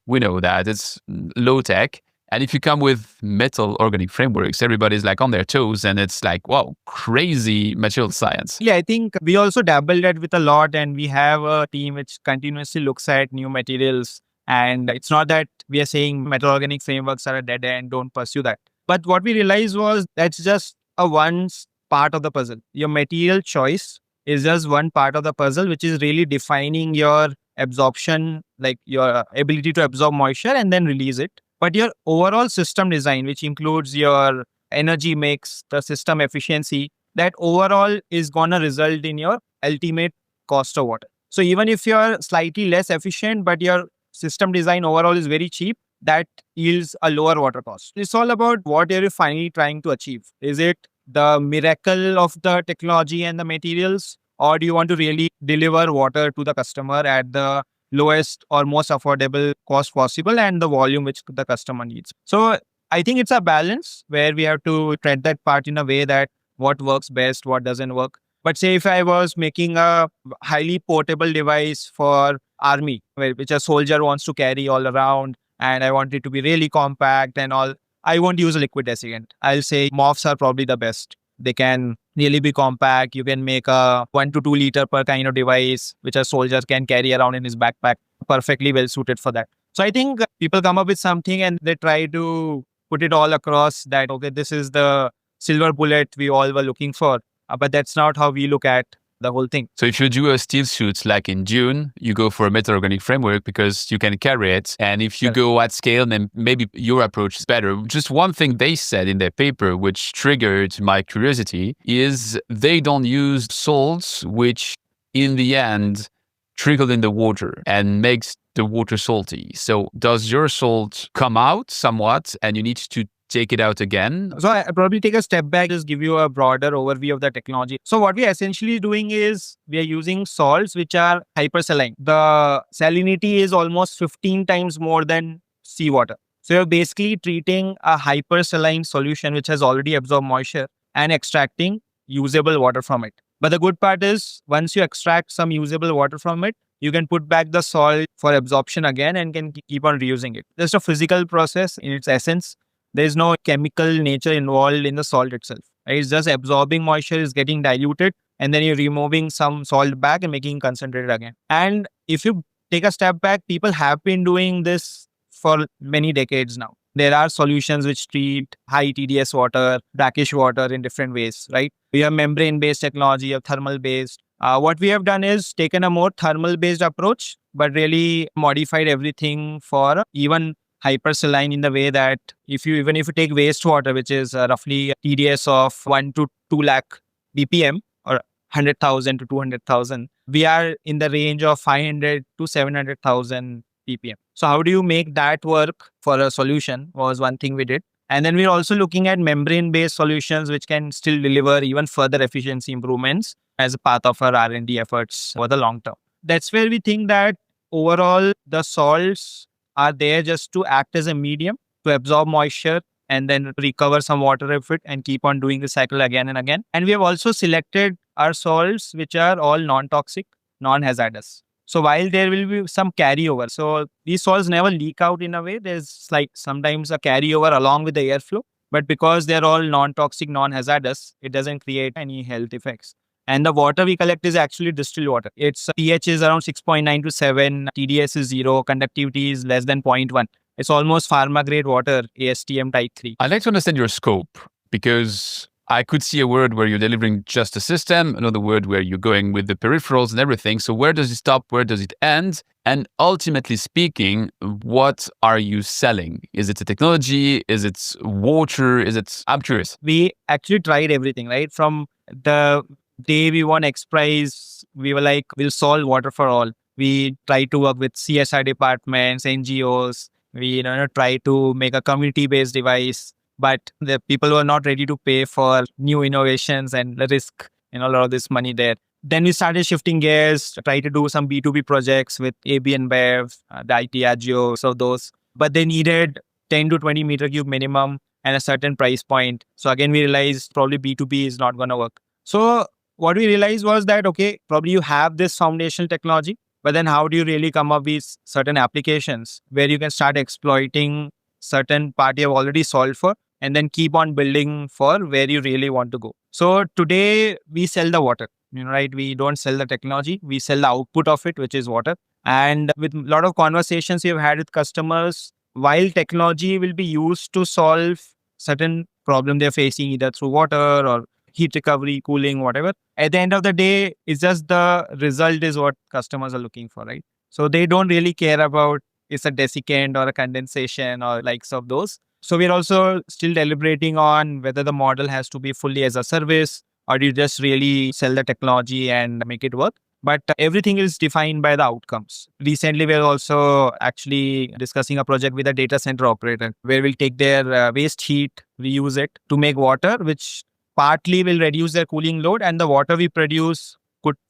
Speaker 3: we know that it's low tech. And if you come with metal organic frameworks, everybody's like on their toes and it's like, wow, crazy material science.
Speaker 2: Yeah, I think we also dabbled it with a lot, and we have a team which continuously looks at new materials. And it's not that we are saying metal organic frameworks are a dead end, don't pursue that. But what we realized was that's just one part of the puzzle. Your material choice is just one part of the puzzle, which is really defining your absorption, like your ability to absorb moisture and then release it. But your overall system design, which includes your energy mix, the system efficiency, that overall is going to result in your ultimate cost of water. So even if you're slightly less efficient, but your system design overall is very cheap, that yields a lower water cost. It's all about what are you finally trying to achieve. Is it the miracle of the technology and the materials, or do you want to really deliver water to the customer at the lowest or most affordable cost possible and the volume which the customer needs? So I think it's a balance where we have to tread that part in a way that what works best, what doesn't work. But say if I was making a highly portable device for army, which a soldier wants to carry all around, and I want it to be really compact and all, I won't use a liquid desiccant. I'll say MOFs are probably the best. They can really be compact. You can make a 1 to 2 liter per kind of device, which a soldier can carry around in his backpack, perfectly well suited for that. So I think people come up with something and they try to put it all across that, okay, this is the silver bullet we all were looking for. But that's not how we look at the whole thing.
Speaker 3: So if you do a steel suit like in June, you go for a metal organic framework because you can carry it. And if you go at scale, then maybe your approach is better. Just one thing they said in their paper, which triggered my curiosity, is they don't use salts, which in the end trickle in the water and makes the water salty. So does your salt come out somewhat and you need to take it out again?
Speaker 2: So I probably take a step back, just give you a broader overview of the technology. So what we are essentially doing is we are using salts which are hypersaline. The salinity is almost 15 times more than seawater. So you're basically treating a hypersaline solution which has already absorbed moisture and extracting usable water from it. But the good part is once you extract some usable water from it, you can put back the salt for absorption again and can keep on reusing it. Just a physical process in its essence. There is no chemical nature involved in the salt itself. Right? It's just absorbing moisture, is getting diluted, and then you're removing some salt back and making concentrated again. And if you take a step back, people have been doing this for many decades now. There are solutions which treat high TDS water, brackish water in different ways, right? We have membrane-based technology, we have thermal-based. What we have done is taken a more thermal-based approach, but really modified everything for even hypersaline in the way that even if you take wastewater, which is roughly TDS of 1 to 2 lakh BPM or 100,000 to 200,000, we are in the range of 500 to 700,000 BPM. So how do you make that work for a solution was one thing we did. And then we're also looking at membrane-based solutions which can still deliver even further efficiency improvements as a part of our R&D efforts for the long term. That's where we think that overall the salts are there just to act as a medium to absorb moisture and then recover some water of it and keep on doing the cycle again and again. And we have also selected our salts which are all non-toxic, non-hazardous. So while there will be some carryover, so these salts never leak out in a way. There's like sometimes a carryover along with the airflow, but because they're all non-toxic, non-hazardous, it doesn't create any health effects. And the water we collect is actually distilled water. Its pH is around 6.9 to 7, TDS is 0, conductivity is less than 0.1. It's almost pharma-grade water, ASTM type 3.
Speaker 3: I'd like to understand your scope because I could see a world where you're delivering just a system, another word where you're going with the peripherals and everything. So where does it stop? Where does it end? And ultimately speaking, what are you selling? Is it a technology? Is it water? I'm curious.
Speaker 2: We actually tried everything, right? From the day we won X Prize, we were like, we'll solve water for all. We tried to work with CSR departments, NGOs. We try to make a community-based device, but the people were not ready to pay for new innovations and the risk a lot of this money there. Then we started shifting gears, try to do some B2B projects with AB and Bev, the IT Agio, so those. But they needed 10 to 20 meter cube minimum and a certain price point. So again, we realized probably B2B is not going to work. So what we realized was that, okay, probably you have this foundational technology, but then how do you really come up with certain applications where you can start exploiting certain part you have already solved for and then keep on building for where you really want to go. So today we sell the water, right? We don't sell the technology. We sell the output of it, which is water. And with a lot of conversations we've had with customers, while technology will be used to solve certain problem they're facing either through water or heat recovery, cooling, whatever. At the end of the day, it's just the result is what customers are looking for, right? So they don't really care about it's a desiccant or a condensation or likes of those. So we're also still deliberating on whether the model has to be fully as a service or do you just really sell the technology and make it work. but everything is defined by the outcomes. Recently, we are also actually discussing a project with a data center operator where we'll take their waste heat, reuse it to make water, which partly will reduce their cooling load, and the water we produce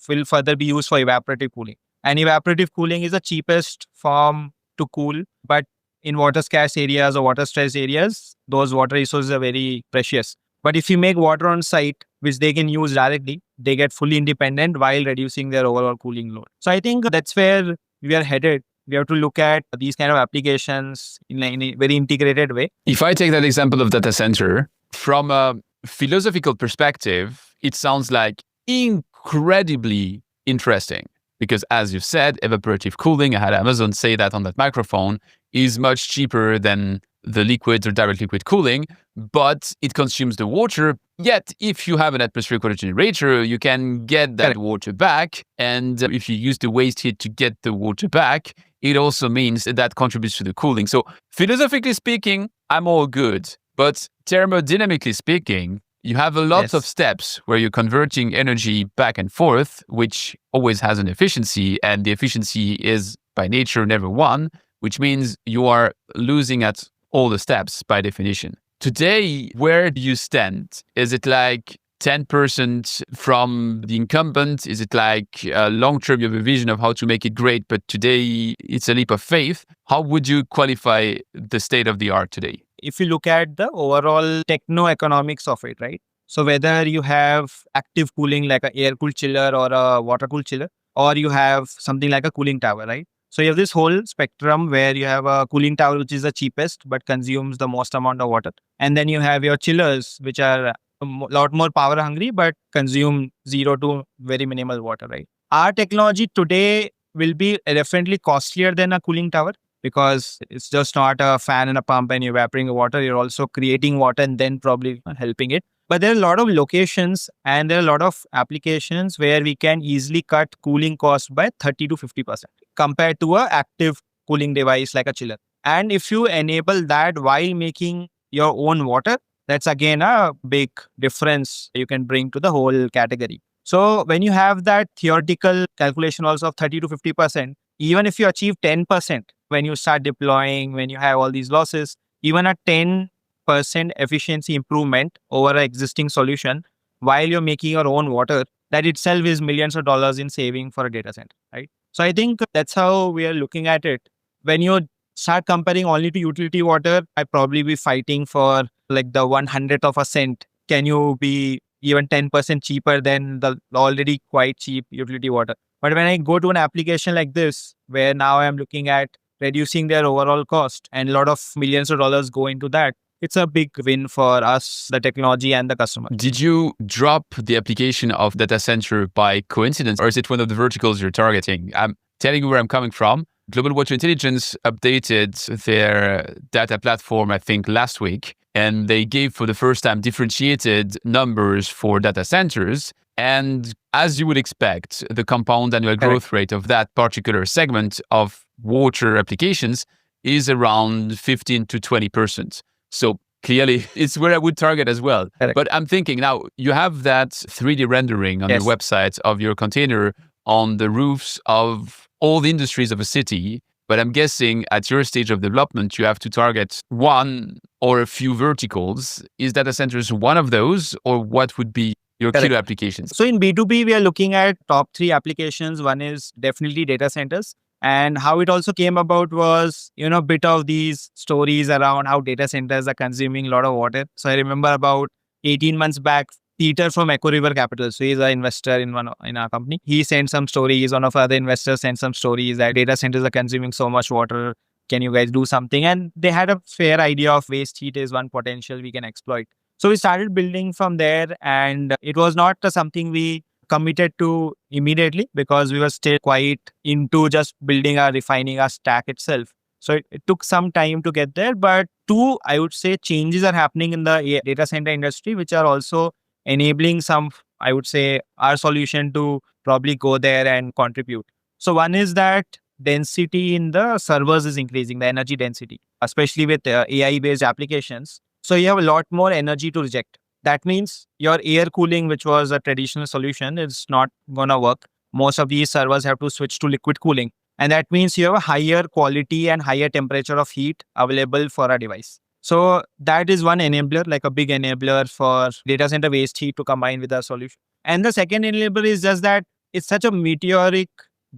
Speaker 2: will further be used for evaporative cooling. And evaporative cooling is the cheapest form to cool, but in water scarce areas or water stressed areas, those water resources are very precious. But if you make water on site, which they can use directly, they get fully independent while reducing their overall cooling load. So I think that's where we are headed. We have to look at these kind of applications in a very integrated way.
Speaker 3: If I take that example of data center, from a philosophical perspective, it sounds like incredibly interesting. Because as you've said, evaporative cooling, I had Amazon say that on that microphone, is much cheaper than the liquid or direct liquid cooling, but it consumes the water. Yet, if you have an atmospheric water generator, you can get that water back. And if you use the waste heat to get the water back, it also means that contributes to the cooling. So philosophically speaking, I'm all good. But thermodynamically speaking, you have a lot of steps where you're converting energy back and forth, which always has an efficiency. And the efficiency is by nature never one, which means you are losing at all the steps by definition. Today, where do you stand? Is it like 10% from the incumbent? Is it like long-term you have a vision of how to make it great, but today it's a leap of faith? How would you qualify the state of the art today?
Speaker 2: If you look at the overall techno-economics of it, right? So whether you have active cooling like an air-cooled chiller or a water-cooled chiller, or you have something like a cooling tower, right? So you have this whole spectrum where you have a cooling tower, which is the cheapest, but consumes the most amount of water. And then you have your chillers, which are a lot more power hungry, but consume 0 to very minimal water, right? Our technology today will be definitely costlier than a cooling tower because it's just not a fan and a pump and you're evaporating water. You're also creating water and then probably helping it. But there are a lot of locations and there are a lot of applications where we can easily cut cooling costs by 30 to 50% compared to an active cooling device like a chiller. And if you enable that while making your own water, that's again a big difference you can bring to the whole category. So when you have that theoretical calculation also of 30 to 50%, even if you achieve 10%, when you start deploying, when you have all these losses, even a 10% efficiency improvement over an existing solution while you're making your own water, that itself is millions of dollars in saving for a data center, right? So I think that's how we are looking at it. When you start comparing only to utility water, I'd probably be fighting for like the 100th of a cent. Can you be even 10% cheaper than the already quite cheap utility water? But when I go to an application like this, where now I'm looking at reducing their overall cost and a lot of millions of dollars go into that, it's a big win for us, the technology and the customer.
Speaker 3: Did you drop the application of data center by coincidence, or is it one of the verticals you're targeting? I'm telling you where I'm coming from. Global Water Intelligence updated their data platform, I think, last week, and they gave for the first time differentiated numbers for data centers. And as you would expect, the compound annual growth rate of that particular segment of water applications is around 15 to 20%. So clearly, it's where I would target as well. But I'm thinking now, you have that 3D rendering on your website of your container on the roofs of all the industries of a city. But I'm guessing at your stage of development, you have to target one or a few verticals. Is data centers one of those, or what would be your killer applications?
Speaker 2: So in B2B, we are looking at top 3 applications. One is definitely data centers. And how it also came about was, a bit of these stories around how data centers are consuming a lot of water. So I remember about 18 months back, Peter from Echo River Capital, so he's an investor in our company. He sent some stories, one of our other investors sent some stories that data centers are consuming so much water. Can you guys do something? And they had a fair idea of waste heat is one potential we can exploit. So we started building from there, and it was not something we committed to immediately because we were still quite into just building refining our stack itself. So it took some time to get there, but 2, I would say, changes are happening in the data center industry, which are also enabling some, I would say, our solution to probably go there and contribute. So one is that density in the servers is increasing, the energy density, especially with AI-based applications. So you have a lot more energy to reject. That means your air cooling, which was a traditional solution, is not going to work. most of these servers have to switch to liquid cooling. And that means you have a higher quality and higher temperature of heat available for a device. So that is one enabler, like a big enabler for data center waste heat to combine with our solution. And the second enabler is just that it's such a meteoric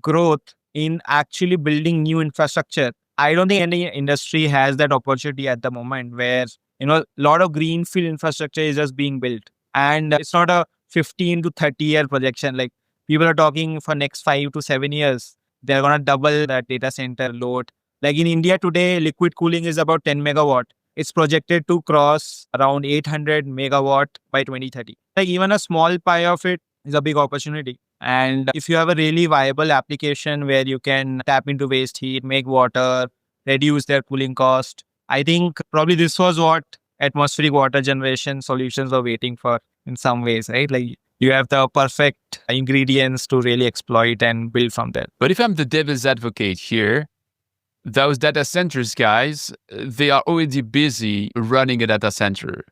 Speaker 2: growth in actually building new infrastructure. I don't think any industry has that opportunity at the moment where, a lot of greenfield infrastructure is just being built. And it's not a 15 to 30 year projection. Like people are talking for next 5 to 7 years, they're going to double that data center load. Like in India today, liquid cooling is about 10 megawatt. It's projected to cross around 800 megawatt by 2030. Like even a small pie of it is a big opportunity. And if you have a really viable application where you can tap into waste heat, make water, reduce their cooling cost, I think probably this was what atmospheric water generation solutions were waiting for in some ways, right? Like you have the perfect ingredients to really exploit and build from there.
Speaker 3: But if I'm the devil's advocate here, those data centers guys, they are already busy running a data center.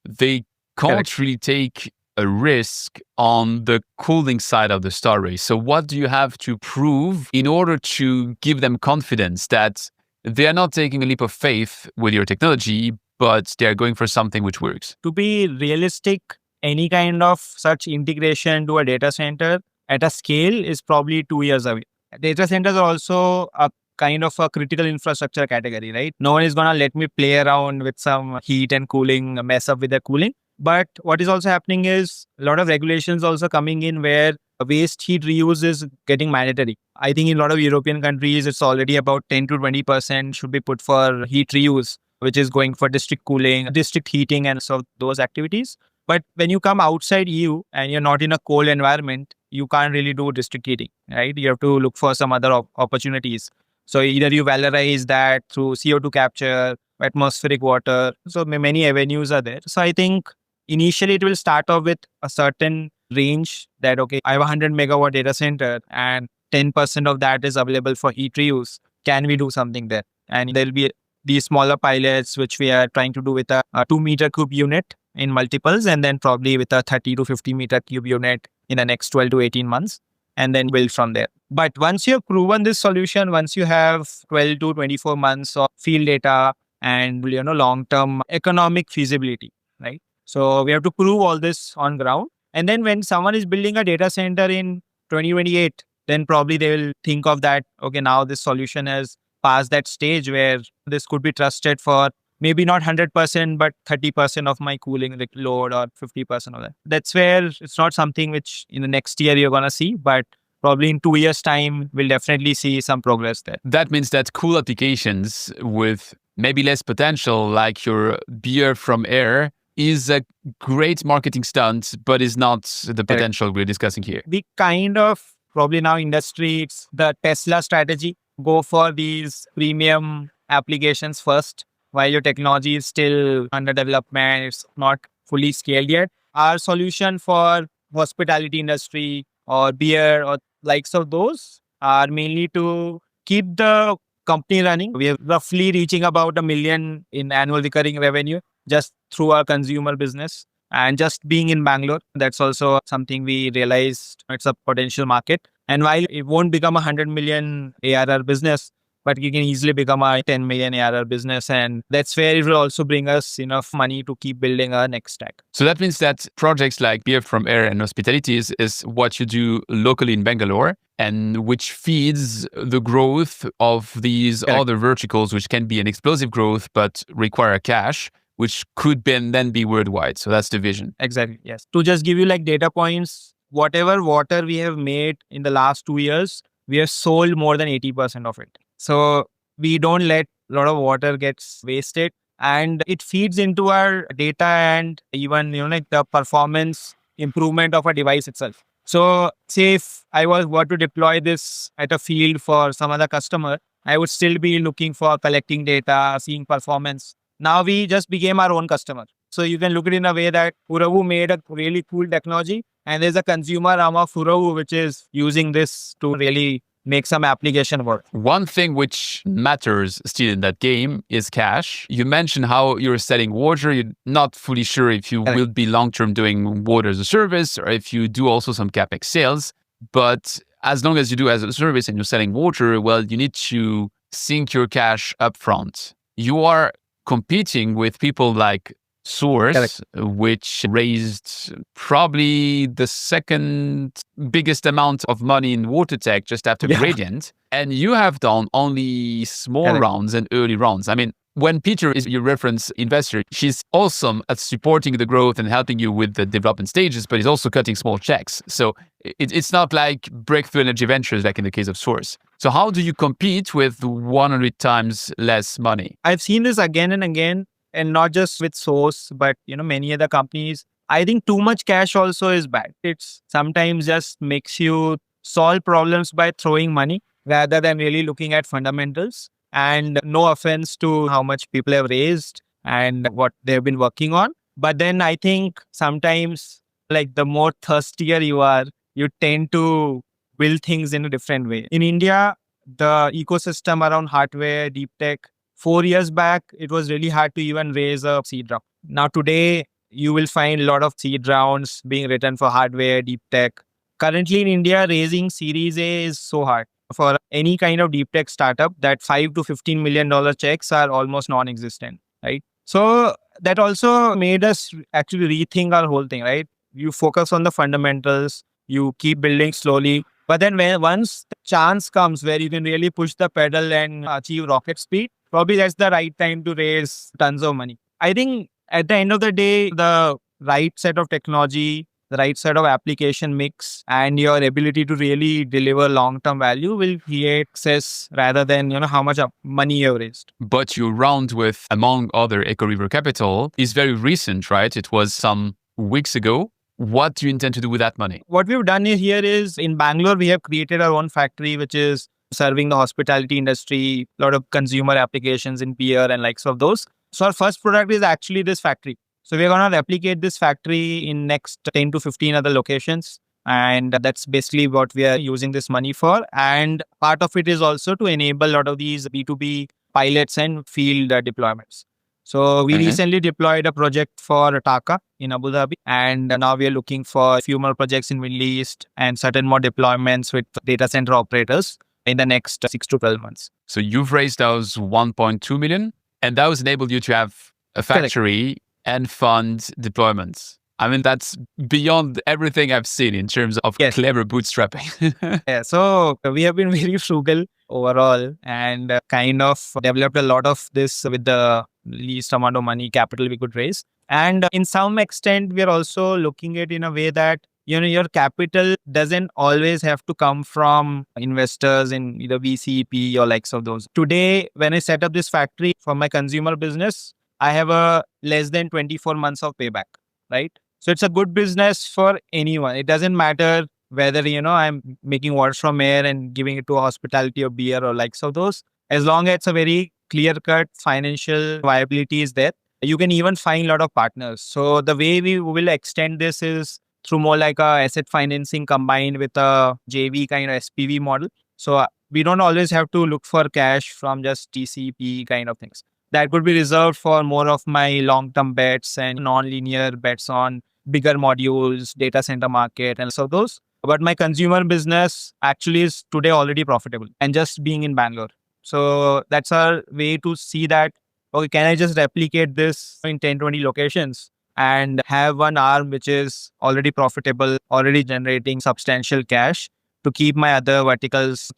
Speaker 3: They can't really take a risk on the cooling side of the star race. So what do you have to prove in order to give them confidence that they are not taking a leap of faith with your technology, but they're going for something which works?
Speaker 2: To be realistic, any kind of such integration to a data center at a scale is probably 2 years away. Data centers are also a kind of a critical infrastructure category, right? No one is going to let me play around with some heat and cooling, mess up with the cooling. But what is also happening is a lot of regulations also coming in where waste heat reuse is getting mandatory. I think in a lot of European countries, it's already about 10 to 20% should be put for heat reuse, which is going for district cooling, district heating and so those activities. But when you come outside EU and you're not in a cold environment, you can't really do district heating, right? You have to look for some other opportunities. So either you valorize that through CO2 capture, atmospheric water. So many avenues are there. So I think initially it will start off with a certain range that, okay, I have a 100 megawatt data center and 10% of that is available for heat reuse. Can we do something there? And there'll be these smaller pilots, which we are trying to do with a 2 meter cube unit in multiples, and then probably with a 30 to 50 meter cube unit in the next 12 to 18 months, and then build from there. But once you have proven this solution, once you have 12 to 24 months of field data and, long-term economic feasibility, right? So we have to prove all this on ground. And then when someone is building a data center in 2028, then probably they will think of that, okay, now this solution has passed that stage where this could be trusted for maybe not 100%, but 30% of my cooling load or 50% of that. That's where it's not something which in the next year you're going to see, but probably in 2 years' time, we'll definitely see some progress there.
Speaker 3: That means that cool applications with maybe less potential, like your beer from air, is a great marketing stunt, but is not the potential we're discussing here.
Speaker 2: The kind of probably now industry, it's the Tesla strategy. Go for these premium applications first while your technology is still under development. It's not fully scaled yet. Our solution for hospitality industry or beer or likes of those are mainly to keep the company running. We are roughly reaching about $1 million in annual recurring revenue just through our consumer business. And just being in Bangalore, that's also something we realized it's a potential market. And while it won't become a 100 million ARR business, but it can easily become a 10 million ARR business. And that's where it will also bring us enough money to keep building our next stack.
Speaker 3: So that means that projects like Beer from Air and Hospitality is what you do locally in Bangalore, and which feeds the growth of these other verticals, which can be an explosive growth, but require cash, which could then be worldwide. So that's the vision.
Speaker 2: Exactly, yes. To just give you like data points, whatever water we have made in the last 2 years, we have sold more than 80% of it. So we don't let a lot of water gets wasted, and it feeds into our data and even, like the performance improvement of a device itself. So say if I were to deploy this at a field for some other customer, I would still be looking for collecting data, seeing performance. Now we just became our own customer. So you can look at it in a way that Furavu made a really cool technology, and there's a consumer arm of Furavu which is using this to really make some application work.
Speaker 3: One thing which matters still in that game is cash. You mentioned how you're selling water. You're not fully sure if you will be long-term doing water as a service or if you do also some CapEx sales. But as long as you do as a service and you're selling water, well, you need to sink your cash upfront. You are competing with people like Source,
Speaker 2: Correct.
Speaker 3: which raised probably the second biggest amount of money in water tech just after
Speaker 2: Yeah.
Speaker 3: Gradient. And you have done only small
Speaker 2: Correct.
Speaker 3: rounds and early rounds. I mean, when Peter is your reference investor, she's awesome at supporting the growth and helping you with the development stages, but he's also cutting small checks. So it's not like breakthrough energy ventures like in the case of Source. So how do you compete with 100 times less money?
Speaker 2: I've seen this again and again, and not just with Source, but many other companies. I think too much cash also is bad. It's sometimes just makes you solve problems by throwing money rather than really looking at fundamentals. And no offense to how much people have raised and what they've been working on. But then I think sometimes, like, the more thirstier you are, you tend to build things in a different way. In India, the ecosystem around hardware, deep tech, 4 years back, it was really hard to even raise a seed round. Now today, you will find a lot of seed rounds being written for hardware, deep tech. Currently in India, raising Series A is so hard. For any kind of deep tech startup, that $5 to $15 million checks are almost non-existent, right? So that also made us actually rethink our whole thing, right? You focus on the fundamentals, you keep building slowly. But then once the chance comes where you can really push the pedal and achieve rocket speed, probably that's the right time to raise tons of money. I think at the end of the day, the right set of technology, the right set of application mix, and your ability to really deliver long-term value will create success rather than, how much money you've raised.
Speaker 3: But your round with, among other, Echo River Capital is very recent, right? It was some weeks ago. What do you intend to do with that money?
Speaker 2: What we've done here is in Bangalore, we have created our own factory, which is serving the hospitality industry, a lot of consumer applications in beer and likes of those. So our first product is actually this factory. So we're going to replicate this factory in next 10 to 15 other locations. And that's basically what we are using this money for. And part of it is also to enable a lot of these B2B pilots and field deployments. So we recently deployed a project for Taka in Abu Dhabi. And now we are looking for a few more projects in Middle East and certain more deployments with data center operators in the next 6 to 12 months.
Speaker 3: So you've raised those 1.2 million, and that was enabled you to have a factory and fund deployments. I mean, that's beyond everything I've seen in terms of clever bootstrapping.
Speaker 2: Yeah, so we have been very frugal overall and kind of developed a lot of this with the least amount of money capital we could raise. And in some extent, we are also looking at in a way that, your capital doesn't always have to come from investors in either VC, PE or likes of those. Today, when I set up this factory for my consumer business, I have a less than 24 months of payback, right? So it's a good business for anyone. It doesn't matter whether, I'm making water from air and giving it to a hospitality or beer or likes of those. As long as it's a very clear-cut financial viability is there, you can even find a lot of partners. So the way we will extend this is through more like a asset financing combined with a JV kind of SPV model. So we don't always have to look for cash from just TCP kind of things. That could be reserved for more of my long-term bets and non-linear bets on bigger modules, data center market, and so those. But my consumer business actually is today already profitable and just being in Bangalore. So that's our way to see that, okay, can I just replicate this in 10, 20 locations and have one arm which is already profitable, already generating substantial cash to keep my other verticals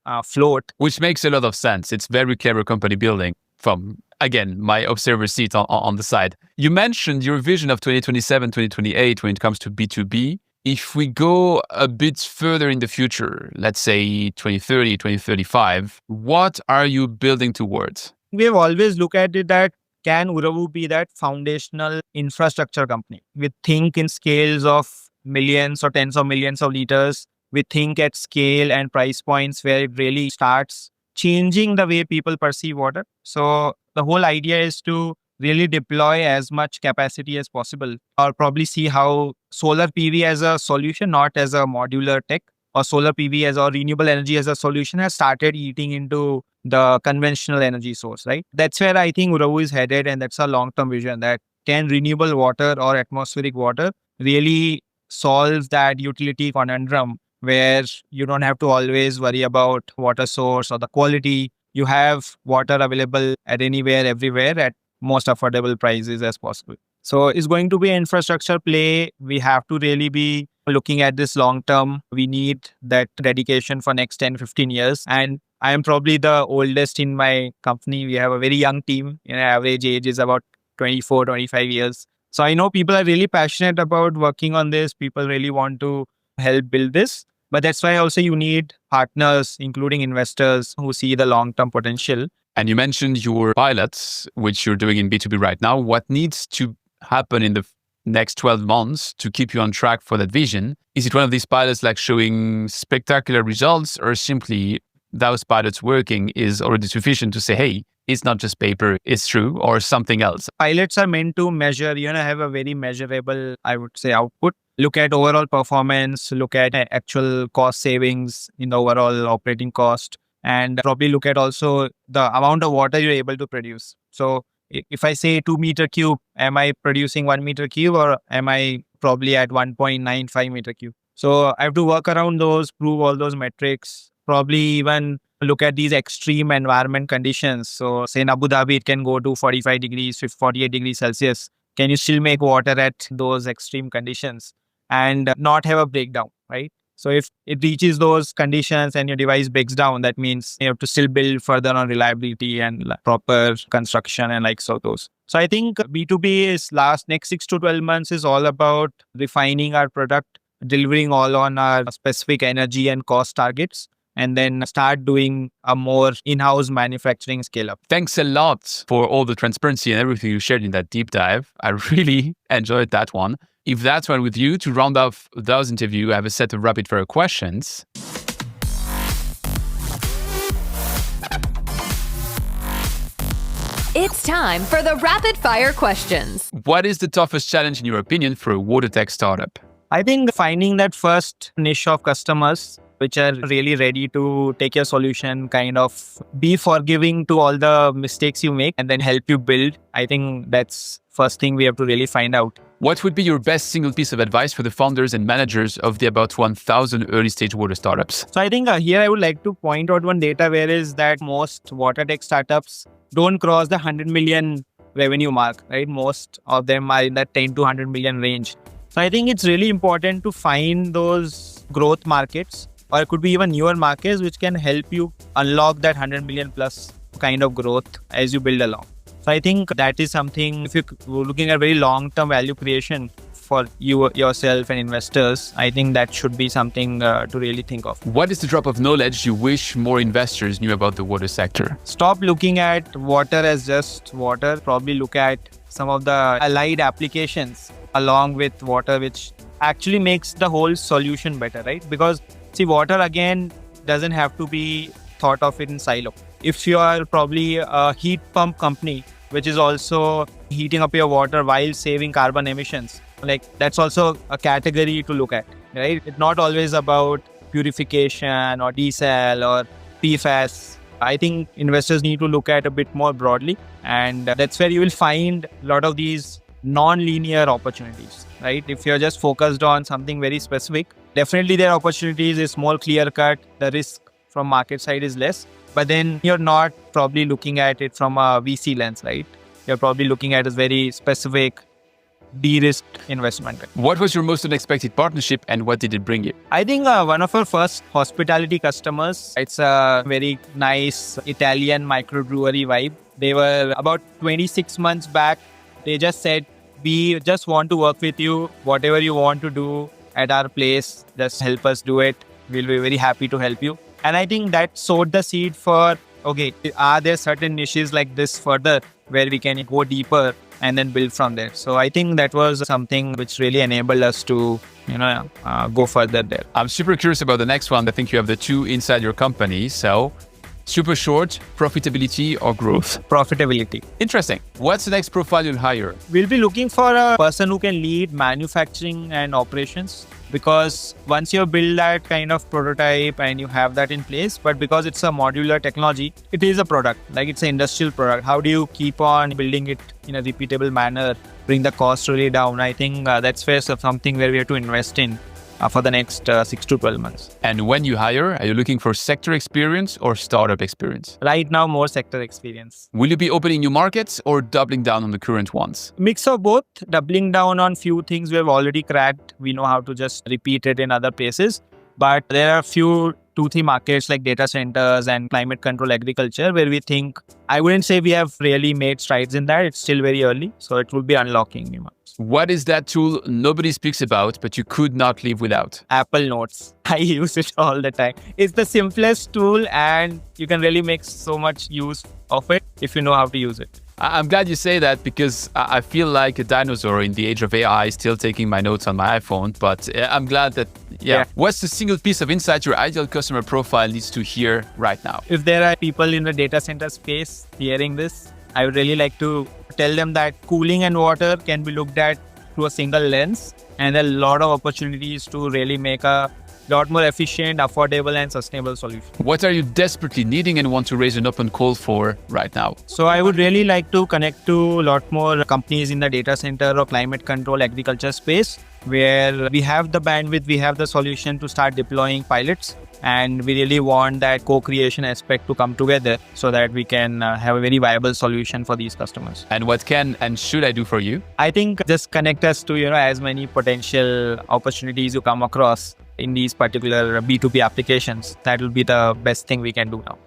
Speaker 2: afloat.
Speaker 3: Which makes a lot of sense. It's very clever company building from, again, my observer seat on the side. You mentioned your vision of 2027, 2028 when it comes to B2B. If we go a bit further in the future, let's say 2030, 2035, what are you building towards?
Speaker 2: We have always looked at it that can Uravu be that foundational infrastructure company? We think in scales of millions or tens of millions of liters. We think at scale and price points where it really starts changing the way people perceive water. So the whole idea is to really deploy as much capacity as possible, or probably see how solar PV as a solution, not as a modular tech, or solar PV as or renewable energy as a solution has started eating into the conventional energy source, right? That's where I think Uravu is headed, and that's our long-term vision, that can renewable water or atmospheric water really solve that utility conundrum where you don't have to always worry about water source or the quality. You have water available at anywhere, everywhere at most affordable prices as possible. So it's going to be an infrastructure play. We have to really be looking at this long term. We need that dedication for next 10, 15 years. And I am probably the oldest in my company. We have a very young team. Average age is about 24, 25 years. So I know people are really passionate about working on this. People really want to help build this. But that's why also you need partners, including investors who see the long-term potential.
Speaker 3: And you mentioned your pilots, which you're doing in B2B right now. What needs to happen in the next 12 months to keep you on track for that vision? Is it one of these pilots like showing spectacular results, or simply those pilots working is already sufficient to say, hey, it's not just paper, it's true, or something else?
Speaker 2: Pilots are meant to measure, have a very measurable, I would say, output. Look at overall performance, look at actual cost savings in the overall operating cost, and probably look at also the amount of water you're able to produce. So if I say 2 meter cube, am I producing 1 meter cube, or am I probably at 1.95 meter cube? So I have to work around those, prove all those metrics, probably even look at these extreme environment conditions. So say in Abu Dhabi, it can go to 45 degrees, 48 degrees Celsius. Can you still make water at those extreme conditions and not have a breakdown, right? So if it reaches those conditions and your device breaks down, that means you have to still build further on reliability and proper construction and so those. So I think B2B is next 6 to 12 months is all about refining our product, delivering all on our specific energy and cost targets, and then start doing a more in-house manufacturing scale up.
Speaker 3: Thanks a lot for all the transparency and everything you shared in that deep dive. I really enjoyed that one. If that's one with you, to round off those interviews, I have a set of rapid fire questions.
Speaker 1: It's time for the rapid fire questions.
Speaker 3: What is the toughest challenge, in your opinion, for a water tech startup?
Speaker 2: I think finding that first niche of customers which are really ready to take your solution, kind of be forgiving to all the mistakes you make and then help you build. I think that's first thing we have to really find out.
Speaker 3: What would be your best single piece of advice for the founders and managers of the about 1,000 early stage water startups?
Speaker 2: So I think here I would like to point out one data where is that most water tech startups don't cross the 100 million revenue mark, right? Most of them are in that 10 to 100 million range. So I think it's really important to find those growth markets, or it could be even newer markets which can help you unlock that 100 million plus kind of growth as you build along. So I think that is something, if you're looking at very long-term value creation for you, yourself and investors, I think that should be something to really think of.
Speaker 3: What is the drop of knowledge you wish more investors knew about the water sector?
Speaker 2: Stop looking at water as just water. Probably look at some of the allied applications along with water, which actually makes the whole solution better, right? Because see, water again doesn't have to be thought of in silo. If you are probably a heat pump company, which is also heating up your water while saving carbon emissions, that's also a category to look at, right? It's not always about purification or desal or PFAS. I think investors need to look at a bit more broadly, and that's where you will find a lot of these non-linear opportunities, right? If you're just focused on something very specific, definitely there are opportunities, it's more clear-cut, the risk from market side is less, but then you're not probably looking at it from a VC lens, right? You're probably looking at a very specific, de-risked investment.
Speaker 3: What was your most unexpected partnership and what did it bring you?
Speaker 2: I think one of our first hospitality customers, it's a very nice Italian microbrewery vibe. They were about 26 months back. They just said, we just want to work with you. Whatever you want to do at our place, just help us do it. We'll be very happy to help you. And I think that sowed the seed for, okay, are there certain niches like this further where we can go deeper and then build from there? So I think that was something which really enabled us to, go further there.
Speaker 3: I'm super curious about the next one. I think you have the two inside your company. So super short, profitability or growth?
Speaker 2: Profitability.
Speaker 3: Interesting. What's the next profile you'll hire?
Speaker 2: We'll be looking for a person who can lead manufacturing and operations, because once you build that kind of prototype and you have that in place, but because it's a modular technology, it is a product, like it's an industrial product. How do you keep on building it in a repeatable manner, bring the cost really down? I think that's where something where we have to invest in. for the next 6 to 12 months.
Speaker 3: And when you hire, are you looking for sector experience or startup experience?
Speaker 2: Right now, more sector experience.
Speaker 3: Will you be opening new markets or doubling down on the current ones?
Speaker 2: Mix of both, doubling down on few things we have already cracked. We know how to just repeat it in other places. But there are a few 2-3 markets like data centers and climate control agriculture where we think, I wouldn't say we have really made strides in that. It's still very early. So it will be unlocking new markets.
Speaker 3: What is that tool nobody speaks about, but you could not live without?
Speaker 2: Apple Notes. I use it all the time. It's the simplest tool and you can really make so much use of it if you know how to use it.
Speaker 3: I'm glad you say that because I feel like a dinosaur in the age of AI still taking my notes on my iPhone. But I'm glad that, What's the single piece of insight your ideal customer profile needs to hear right now?
Speaker 2: If there are people in the data center space hearing this, I would really like to tell them that cooling and water can be looked at through a single lens. And there are a lot of opportunities to really make a lot more efficient, affordable and sustainable solution.
Speaker 3: What are you desperately needing and want to raise an open call for right now?
Speaker 2: So I would really like to connect to a lot more companies in the data center or climate control agriculture space where we have the bandwidth, we have the solution to start deploying pilots. And we really want that co-creation aspect to come together so that we can have a very viable solution for these customers.
Speaker 3: And what can and should I do for you?
Speaker 2: I think just connect us to as many potential opportunities you come across in these particular B2B applications. That will be the best thing we can do now.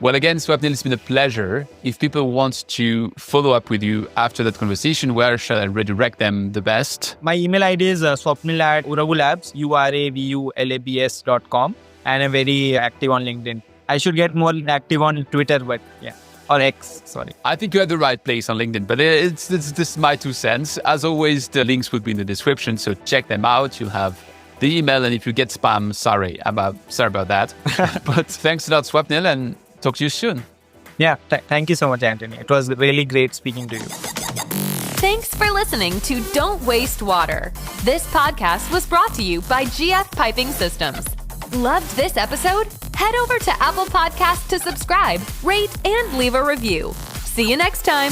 Speaker 3: Well, again, Swapnil, it's been a pleasure. If people want to follow up with you after that conversation, where shall I redirect them the best?
Speaker 2: My email ID is swapnil@uravulabs, uravulabs.com. And I'm very active on LinkedIn. I should get more active on Twitter, but or X, sorry.
Speaker 3: I think you're at the right place on LinkedIn, but it's this my 2 cents. As always, the links would be in the description, so check them out. You'll have the email, and if you get spam, sorry about that. But thanks a lot, Swapnil, and talk to you soon.
Speaker 2: Yeah, thank you so much, Anthony. It was really great speaking to you.
Speaker 1: Thanks for listening to Don't Waste Water. This podcast was brought to you by GF Piping Systems. Loved this episode? Head over to Apple Podcasts to subscribe, rate, and leave a review. See you next time.